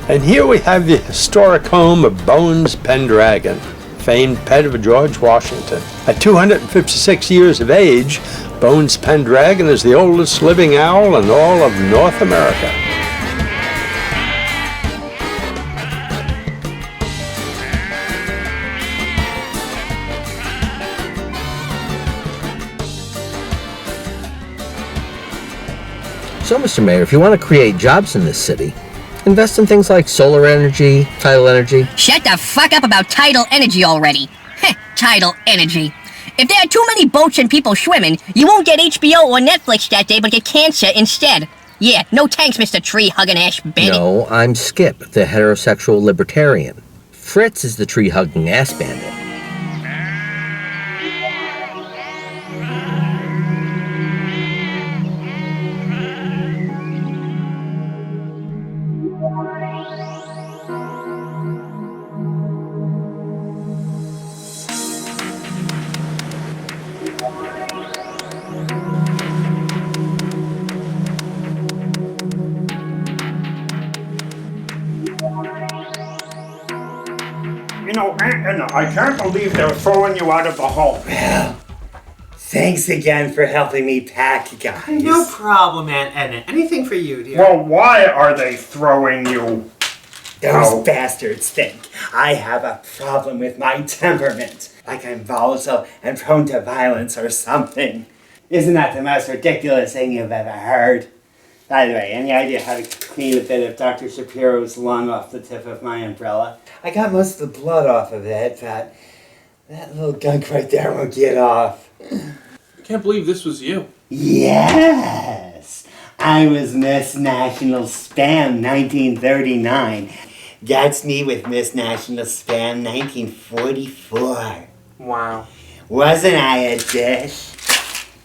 And here we have the historic home of Bones Pendragon, famed pet of George Washington. At 256 years of age, Bones Pendragon is the oldest living owl in all of North America. So, Mr. Mayor, if you want to create jobs in this city, invest in things like solar energy, tidal energy. Shut the fuck up about tidal energy already. Heh, tidal energy. If there are too many boats and people swimming, you won't get HBO or Netflix that day, but get cancer instead. Yeah, no thanks, Mr. Tree-hugging Ash Benny. No, I'm Skip, the heterosexual libertarian. Fritz is the tree-hugging ass bandit. You know, Aunt Edna, I can't believe they're throwing you out of the home. Well, thanks again for helping me pack, guys. No problem, Aunt Edna. Anything for you, dear. Well, why are they throwing you? Those bastards think I have a problem with my temperament. Like I'm volatile and prone to violence or something. Isn't that the most ridiculous thing you've ever heard? By the way, any idea how to clean a bit of Dr. Shapiro's lung off the tip of my umbrella? I got most of the blood off of it, but that little gunk right there won't get off. I can't believe this was you. Yes! I was Miss National Spam 1939. That's me with Miss National Spam 1944. Wow. Wasn't I a dish?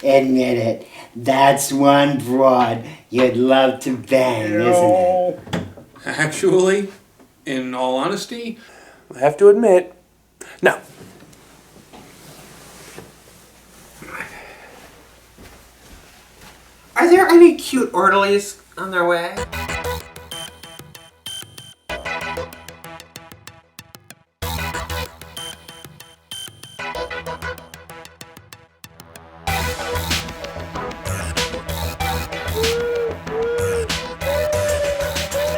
Admit it. That's one broad you'd love to bang, isn't it? Actually, in all honesty, I have to admit, no. Are there any cute orderlies on their way?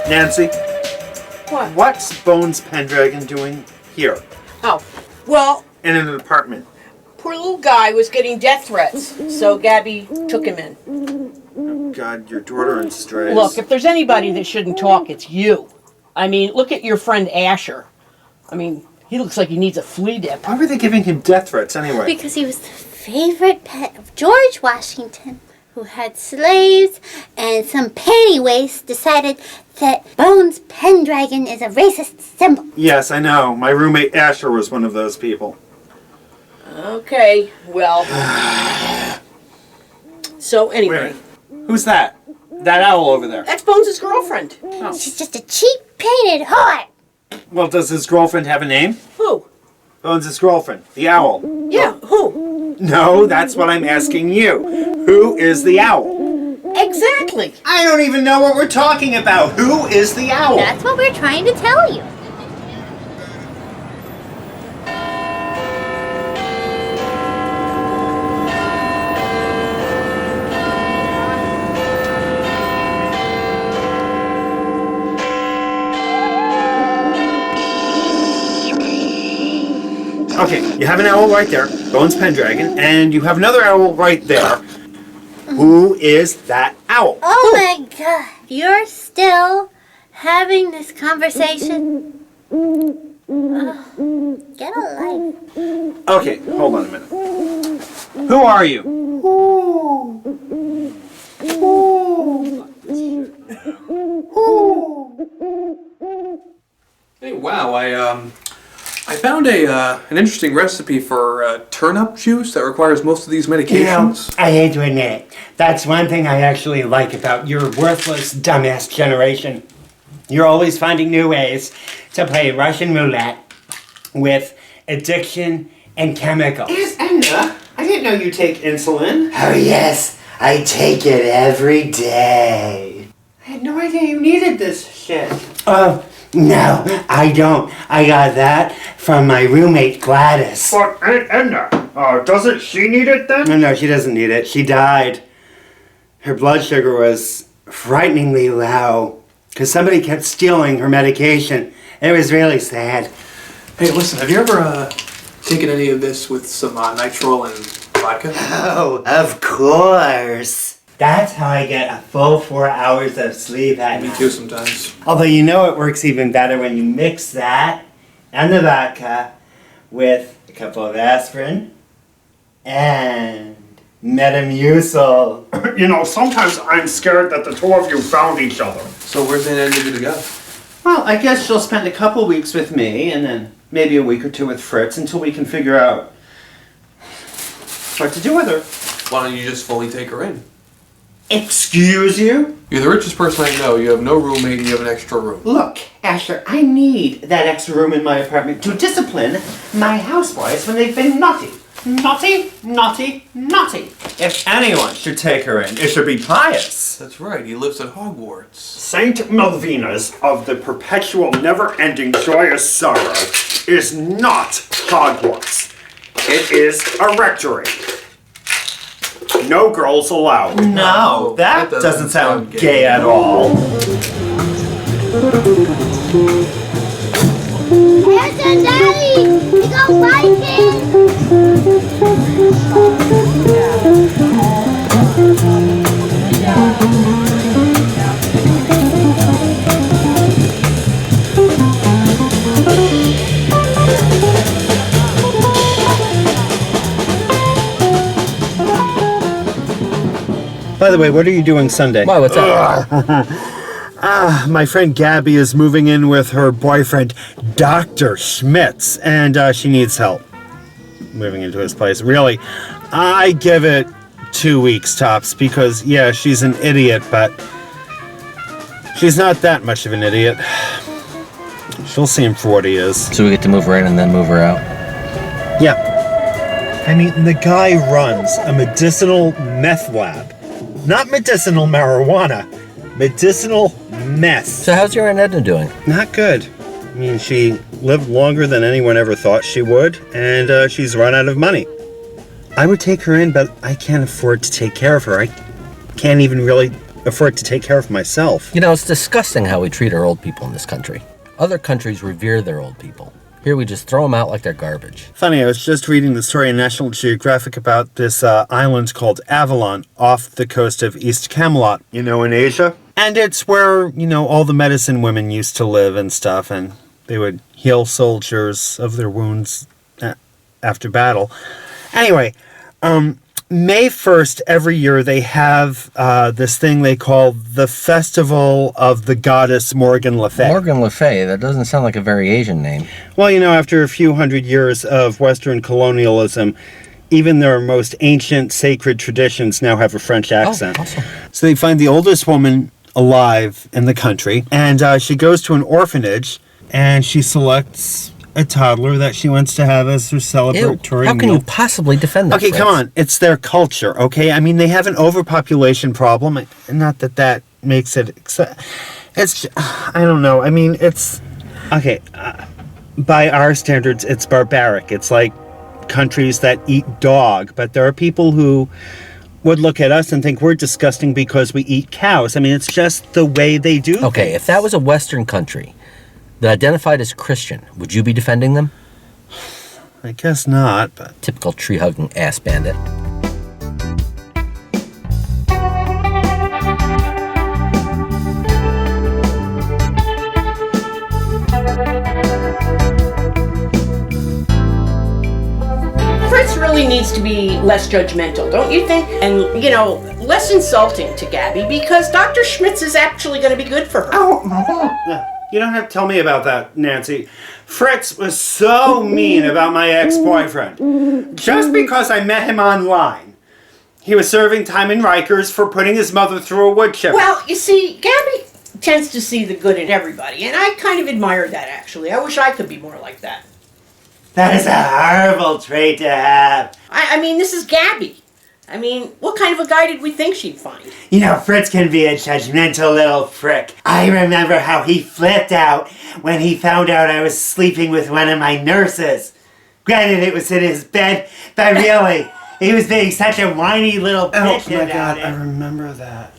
Nancy, What? what's Bones Pendragon doing here Oh, well, in an apartment? poor little guy was getting death threats, so Gabby took him in. God, your daughter and strays. Look, if there's anybody that shouldn't talk, it's you. I mean, look at your friend Asher. I mean, he looks like he needs a flea dip. Why were they giving him death threats anyway? Because he was the favorite pet of George Washington, who had slaves, and some pennyweights decided that Bones Pendragon is a racist symbol. Yes, I know. My roommate Asher was one of those people. Okay, well. So anyway, Who's that? That owl over there. that's Bones' girlfriend. She's just a cheap painted whore. Well, does his girlfriend have a name? Who? Bones' girlfriend. The owl. Yeah, who? No, that's what I'm asking you. Who is the owl? Exactly. I don't even know what we're talking about. Who is the owl? That's what we're trying to tell you. Okay, you have an owl right there, Bones Pendragon, and you have another owl right there. Who is that owl? Oh my god. You're still having this conversation? Get a life. Okay, hold on a minute. Who are you? Hey, wow, I found an interesting recipe for turnip juice that requires most of these medications. I hate to admit it. That's one thing I actually like about your worthless, dumbass generation. You're always finding new ways to play Russian roulette with addiction and chemicals. Aunt Edna, I didn't know you take insulin. Oh yes, I take it every day. I had no idea you needed this shit. No, I don't. I got that from my roommate Gladys. But Aunt Edna, doesn't she need it then? No, she doesn't need it. She died. Her blood sugar was frighteningly low because somebody kept stealing her medication. It was really sad. Hey, listen, have you ever taken any of this with some nitrile and vodka? Oh, of course. That's how I get a full 4 hours of sleep at Me night. too sometimes. Although you know it works even better when you mix that and the vodka with a couple of aspirin and Metamucil. You know, sometimes I'm scared that the two of you found each other. So where's Aunt Edna gonna go? Well, I guess she'll spend a couple weeks with me and then maybe a week or two with Fritz until we can figure out what to do with her. Why don't you just fully take her in? Excuse you? You're the richest person I know. You have no roommate and you have an extra room. Look, Asher, I need that extra room in my apartment to discipline my houseboys when they've been naughty. Naughty, naughty, naughty. If anyone should take her in, it should be Pius. That's right. He lives at Hogwarts. Saint Malvinas of the perpetual, never-ending, joyous sorrow is not Hogwarts. It is a rectory. No girls allowed. No, that doesn't sound gay at all. Here's your daddy! You go biking! By the way, what are you doing Sunday? Why, what's up? My friend Gabby is moving in with her boyfriend, Dr. Schmitz, and she needs help moving into his place. Really, I give it 2 weeks tops because, yeah, she's an idiot, but she's not that much of an idiot. She'll see him for what he is. So we get to move her in and then move her out. Yeah. I mean, the guy runs a medicinal meth lab. Not medicinal marijuana. Medicinal meth. So how's your Aunt Edna doing? Not good. I mean, she lived longer than anyone ever thought she would, and she's run out of money. I would take her in, but I can't afford to take care of her. I can't even really afford to take care of myself. You know, it's disgusting how we treat our old people in this country. Other countries revere their old people. Here we just throw them out like they're garbage. Funny, I was just reading the story in National Geographic about this island called Avalon off the coast of East Camelot, in Asia. And it's where, all the medicine women used to live and stuff, and they would heal soldiers of their wounds after battle. Anyway, May 1st every year they have this thing they call the Festival of the Goddess Morgan Le Fay. Morgan Le Fay, that doesn't sound like a very Asian name. Well, after a few hundred years of Western colonialism, even their most ancient sacred traditions now have a French accent. Oh, awesome. So they find the oldest woman alive in the country, and she goes to an orphanage, and she selects a toddler that she wants to have as her celebratory How can meal. you possibly defend that? Okay, Fritz? come on. It's their culture, okay? I mean, they have an overpopulation problem. Not that makes it... It's... I don't know. I mean, it's... Okay, by our standards, it's barbaric. It's like countries that eat dog. But there are people who would look at us and think we're disgusting because we eat cows. I mean, it's just the way they do Okay, things. if that was a Western country that identified as Christian, would you be defending them? I guess not, but... Typical tree-hugging ass bandit. Fritz really needs to be less judgmental, don't you think? And, less insulting to Gabby because Dr. Schmitz is actually going to be good for her. Oh, you don't have to tell me about that, Nancy. Fritz was so mean about my ex-boyfriend. Just because I met him online. He was serving time in Rikers for putting his mother through a wood chipper. Well, you see, Gabby tends to see the good in everybody, and I kind of admire that, actually. I wish I could be more like that. That is a horrible trait to have. I mean, this is Gabby. I mean, what kind of a guy did we think she'd find? You know, Fritz can be a judgmental little prick. I remember how he flipped out when he found out I was sleeping with one of my nurses. Granted, it was in his bed, but really, he was being such a whiny little bitch Oh my about God, it. I remember that.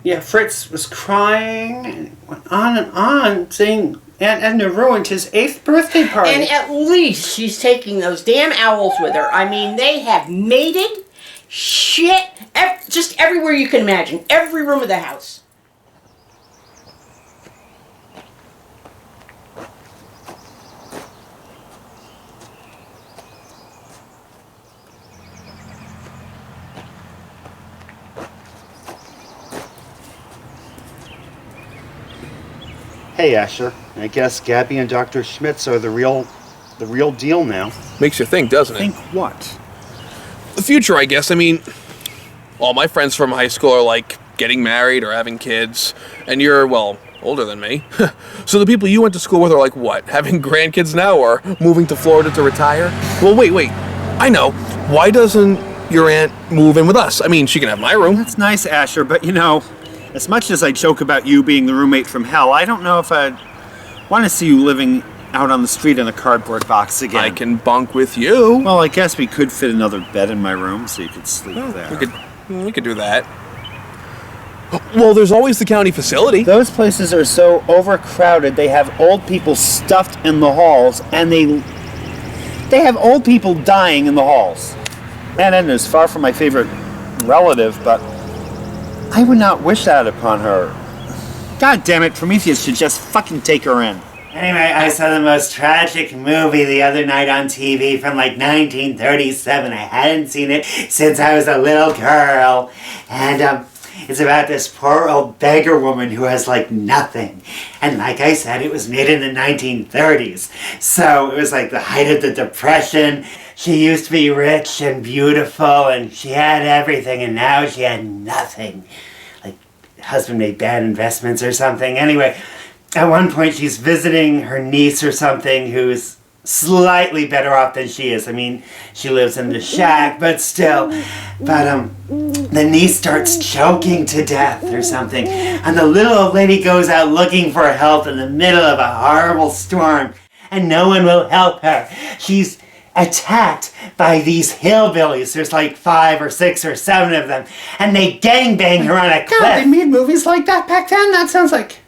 Yeah, Fritz was crying and went on, saying Aunt Edna ruined his 8th birthday party. And at least she's taking those damn owls with her. I mean, they have mated shit just everywhere you can imagine. Every room of the house. Hey, Asher. I guess Gabby and Dr. Schmitz are the real deal now. Makes you think, doesn't it? Think what? The future, I guess. I mean, all my friends from high school are like getting married or having kids, and you're, well, older than me. So the people you went to school with are like what? Having grandkids now or moving to Florida to retire? Well, wait. I know. Why doesn't your aunt move in with us? I mean, she can have my room. That's nice, Asher, but you know, as much as I joke about you being the roommate from hell, I don't know if I'd want to see you living out on the street in a cardboard box again. I can bunk with you. Well, I guess we could fit another bed in my room so you could sleep there. We could do that. Well, there's always the county facility. Those places are so overcrowded, they have old people stuffed in the halls, and they have old people dying in the halls. Aunt Edna is far from my favorite relative, but I would not wish that upon her. God damn it, Prometheus should just fucking take her in. Anyway, I saw the most tragic movie the other night on TV from like 1937. I hadn't seen it since I was a little girl. And it's about this poor old beggar woman who has like nothing. And like I said, it was made in the 1930s. So it was like the height of the Depression. She used to be rich and beautiful and she had everything, and now she had nothing. Like, husband made bad investments or something. Anyway, at one point she's visiting her niece or something who's slightly better off than she is. I mean, she lives in the shack, but still. But the niece starts choking to death or something. And the little old lady goes out looking for help in the middle of a horrible storm. And no one will help her. She's attacked by these hillbillies. There's like 5 or 6 or 7 of them. And they gangbang her on a cliff. God, they made movies like that back then? That sounds like...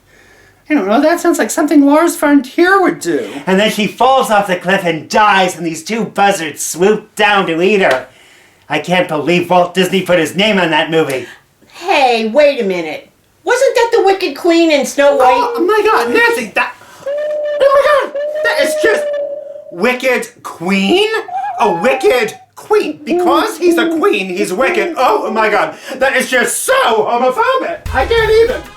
I don't know, that sounds like something Lars Frontier would do. And then she falls off the cliff and dies, and these 2 buzzards swoop down to eat her. I can't believe Walt Disney put his name on that movie. Hey, wait a minute. Wasn't that the Wicked Queen in Snow White? Oh my God, Nancy, that... Oh my God, that is just... Wicked Queen? A wicked queen. Because he's a queen, he's wicked. Oh my God, that is just so homophobic. I can't even...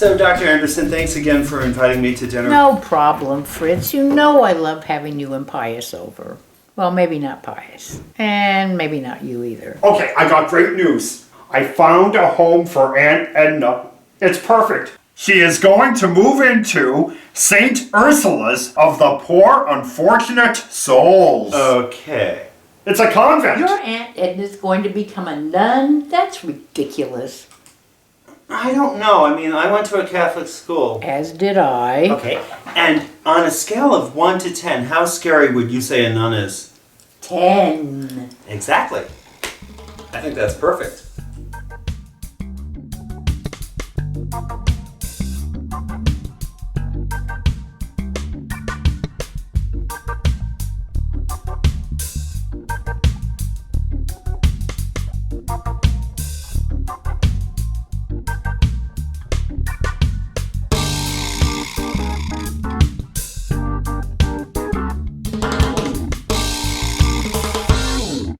So, Dr. Anderson, thanks again for inviting me to dinner. No problem, Fritz. You know I love having you and Pius over. Well, maybe not Pius. And maybe not you either. Okay, I got great news. I found a home for Aunt Edna. It's perfect. She is going to move into St. Ursula's of the Poor Unfortunate Souls. Okay. It's a convent. Your Aunt Edna's going to become a nun? That's ridiculous. I don't know. I mean, I went to a Catholic school. As did I. Okay. And on a scale of 1 to 10, how scary would you say a nun is? 10. Exactly. I think that's perfect.